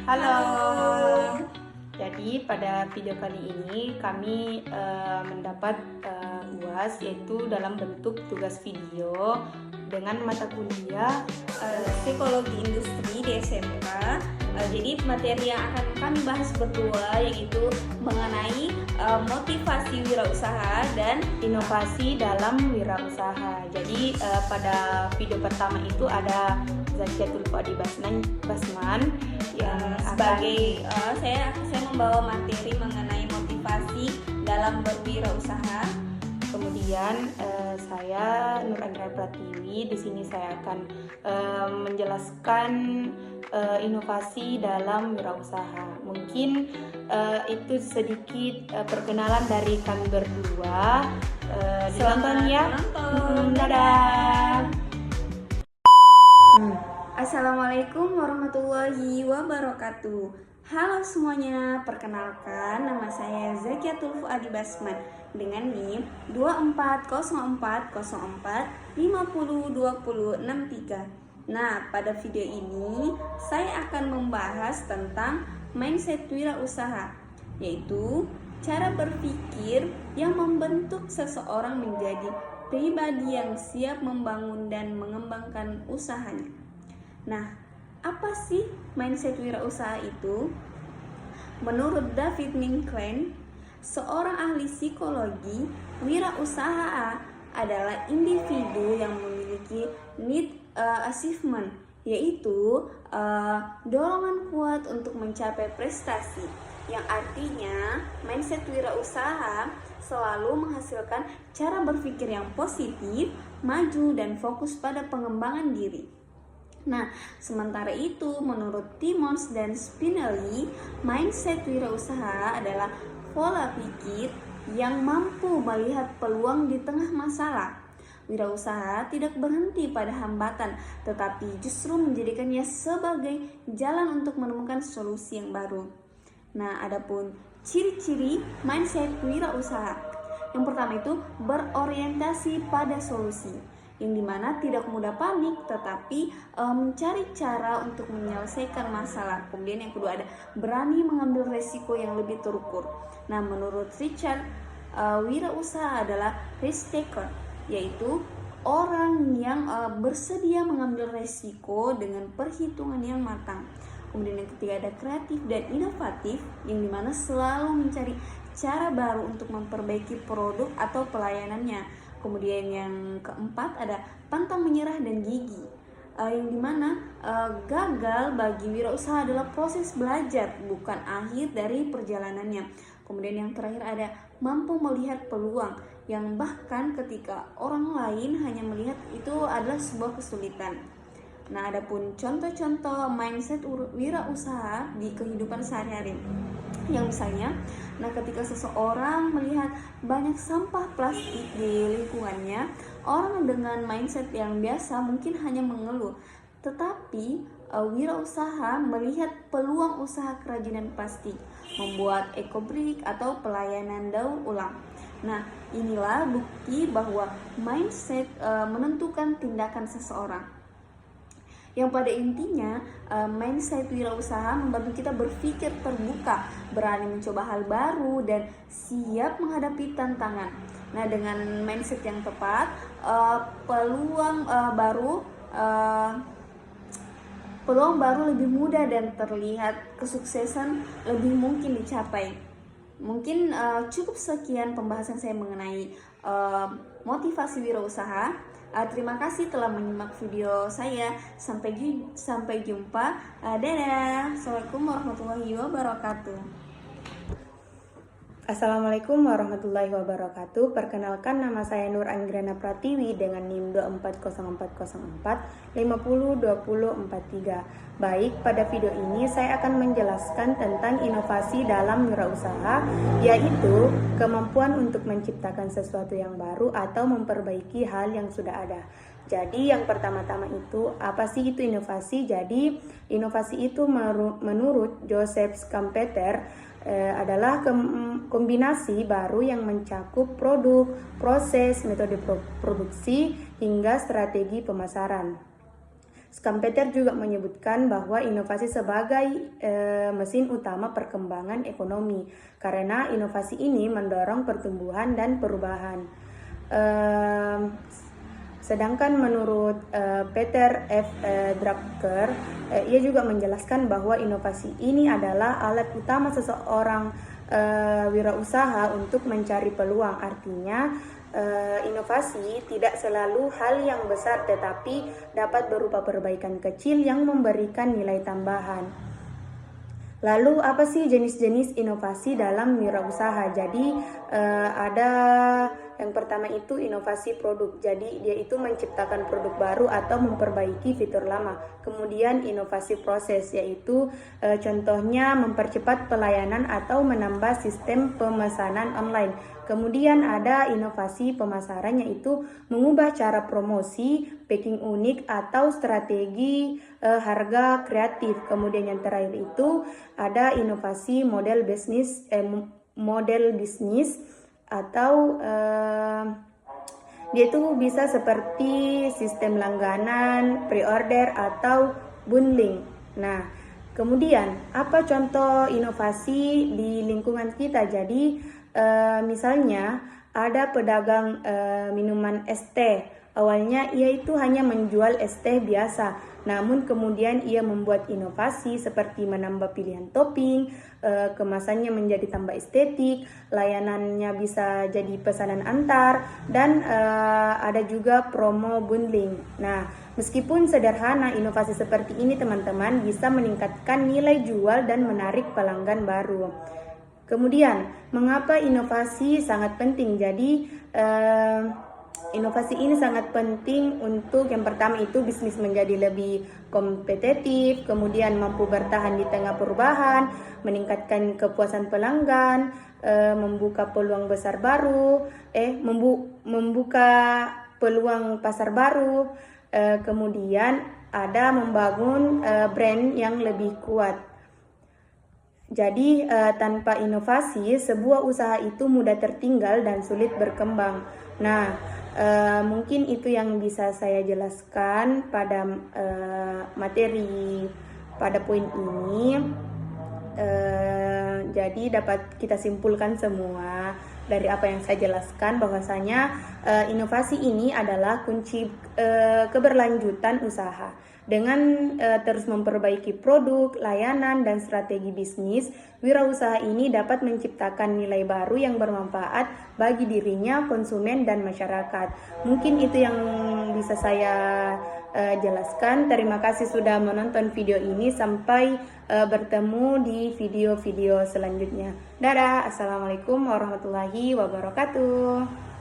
Halo. Halo. Jadi pada video kali ini kami mendapat UAS yaitu dalam bentuk tugas video dengan mata kuliah Psikologi Industri di SMK. Jadi materi yang akan kami bahas berdua yaitu mengenai motivasi wirausaha dan inovasi dalam wirausaha. Jadi pada video pertama itu ada Zakia Tulfu Basman yang sebagai saya membawa materi mengenai motivasi dalam berwirausaha. Kemudian saya Nur Anggra Pratiwi. Di sini saya akan menjelaskan inovasi dalam wirausaha. Mungkin itu sedikit perkenalan dari kami berdua. Ditonton ya. Dadah. Assalamualaikum warahmatullahi wabarakatuh. Halo semuanya, perkenalkan nama saya Zakia Tulfu Basman dengan NIM 240404502063. Nah, pada video ini saya akan membahas tentang mindset wirausaha, yaitu cara berpikir yang membentuk seseorang menjadi pribadi yang siap membangun dan mengembangkan usahanya. Nah, apa sih mindset wirausaha itu? Menurut David Minklen, seorang ahli psikologi, wirausaha adalah individu yang memiliki need achievement, yaitu dorongan kuat untuk mencapai prestasi, yang artinya mindset wirausaha selalu menghasilkan cara berpikir yang positif, maju, dan fokus pada pengembangan diri. Nah, sementara itu menurut Timmons dan Spinelli, mindset wirausaha adalah pola pikir yang mampu melihat peluang di tengah masalah. Wirausaha tidak berhenti pada hambatan, tetapi justru menjadikannya sebagai jalan untuk menemukan solusi yang baru. Nah, adapun ciri-ciri mindset wirausaha. Yang pertama itu berorientasi pada solusi, yang dimana tidak mudah panik tetapi mencari cara untuk menyelesaikan masalah. Kemudian yang kedua ada berani mengambil resiko yang lebih terukur. Nah, menurut Richard, wirausaha adalah risk taker, yaitu orang yang bersedia mengambil resiko dengan perhitungan yang matang. Kemudian yang ketiga ada kreatif dan inovatif, yang dimana selalu mencari cara baru untuk memperbaiki produk atau pelayanannya. Kemudian yang keempat ada pantang menyerah dan gigih, yang dimana gagal bagi wirausaha adalah proses belajar, bukan akhir dari perjalanannya. Kemudian yang terakhir ada mampu melihat peluang, yang bahkan ketika orang lain hanya melihat itu adalah sebuah kesulitan. Nah, adapun contoh-contoh mindset wirausaha di kehidupan sehari-hari, yang misalnya, nah ketika seseorang melihat banyak sampah plastik di lingkungannya, orang dengan mindset yang biasa mungkin hanya mengeluh, tetapi wirausaha melihat peluang usaha kerajinan plastik, membuat ekobrik atau pelayanan daur ulang. Nah, inilah bukti bahwa mindset menentukan tindakan seseorang. Yang pada intinya, mindset wirausaha membantu kita berpikir terbuka, berani mencoba hal baru, dan siap menghadapi tantangan. Nah, dengan mindset yang tepat, peluang baru lebih mudah dan terlihat kesuksesan lebih mungkin dicapai. Mungkin cukup sekian pembahasan saya mengenai motivasi wirausaha. Terima kasih telah menyimak video saya. Sampai jumpa. Dadah. Assalamualaikum warahmatullahi wabarakatuh. Assalamualaikum warahmatullahi wabarakatuh. Perkenalkan, nama saya Nur Anggra Pratiwi dengan NIM 240404502043. Baik, pada video ini saya akan menjelaskan tentang inovasi dalam wirausaha, yaitu kemampuan untuk menciptakan sesuatu yang baru atau memperbaiki hal yang sudah ada. Jadi yang pertama-tama itu, apa sih itu inovasi? Jadi inovasi itu menurut Joseph Schumpeter adalah kombinasi baru yang mencakup produk, proses, metode produksi, hingga strategi pemasaran. Schumpeter juga menyebutkan bahwa inovasi sebagai mesin utama perkembangan ekonomi, karena inovasi ini mendorong pertumbuhan dan perubahan. Sedangkan menurut Peter F. Drucker, ia juga menjelaskan bahwa inovasi ini adalah alat utama seseorang wirausaha untuk mencari peluang. Artinya, inovasi tidak selalu hal yang besar, tetapi dapat berupa perbaikan kecil yang memberikan nilai tambahan. Lalu apa sih jenis-jenis inovasi dalam wirausaha? Jadi ada yang pertama itu inovasi produk. Jadi dia itu menciptakan produk baru atau memperbaiki fitur lama. Kemudian inovasi proses, yaitu contohnya mempercepat pelayanan atau menambah sistem pemesanan online. Kemudian ada inovasi pemasaran, yaitu mengubah cara promosi, packing unik, atau strategi harga kreatif. Kemudian yang terakhir itu ada inovasi model bisnis atau dia itu bisa seperti sistem langganan, pre-order, atau bundling. Nah, kemudian apa contoh inovasi di lingkungan kita? Jadi misalnya ada pedagang minuman es teh. Awalnya ia itu hanya menjual es teh biasa, namun kemudian ia membuat inovasi seperti menambah pilihan topping, kemasannya menjadi tambah estetik, layanannya bisa jadi pesanan antar, dan ada juga promo bundling. Nah, meskipun sederhana, inovasi seperti ini teman-teman bisa meningkatkan nilai jual dan menarik pelanggan baru. Kemudian, mengapa inovasi sangat penting? Jadi, inovasi ini sangat penting untuk yang pertama itu bisnis menjadi lebih kompetitif, kemudian mampu bertahan di tengah perubahan, meningkatkan kepuasan pelanggan, membuka peluang besar baru, membuka peluang pasar baru, kemudian ada membangun brand yang lebih kuat. Jadi tanpa inovasi, sebuah usaha itu mudah tertinggal dan sulit berkembang. Nah, mungkin itu yang bisa saya jelaskan pada materi pada poin ini. Jadi dapat kita simpulkan semua dari apa yang saya jelaskan, bahwasanya inovasi ini adalah kunci keberlanjutan usaha. Dengan terus memperbaiki produk, layanan, dan strategi bisnis, wirausaha ini dapat menciptakan nilai baru yang bermanfaat bagi dirinya, konsumen, dan masyarakat. Mungkin itu yang bisa saya jelaskan. Terima kasih sudah menonton video ini. Sampai bertemu di video-video selanjutnya. Dadah, assalamualaikum warahmatullahi wabarakatuh.